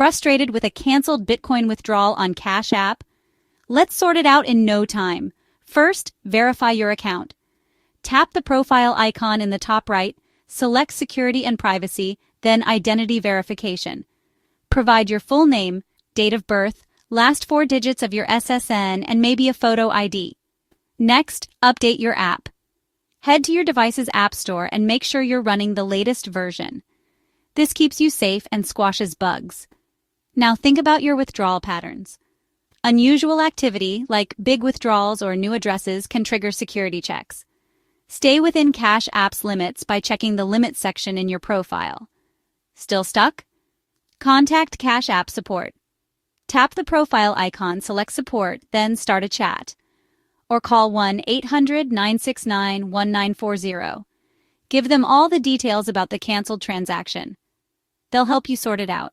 Frustrated with a canceled Bitcoin withdrawal on Cash App? Let's sort it out in no time. First, verify your account. Tap the profile icon in the top right, select Security and Privacy, then Identity Verification. Provide your full name, date of birth, last 4 digits of your SSN, and maybe a photo ID. Next, update your app. Head to your device's app store and make sure you're running the latest version. This keeps you safe and squashes bugs. Now think about your withdrawal patterns. Unusual activity, like big withdrawals or new addresses, can trigger security checks. Stay within Cash App's limits by checking the Limits section in your profile. Still stuck? Contact Cash App support. Tap the profile icon, select Support, then start a chat. Or call 1-800-969-1940. Give them all the details about the canceled transaction. They'll help you sort it out.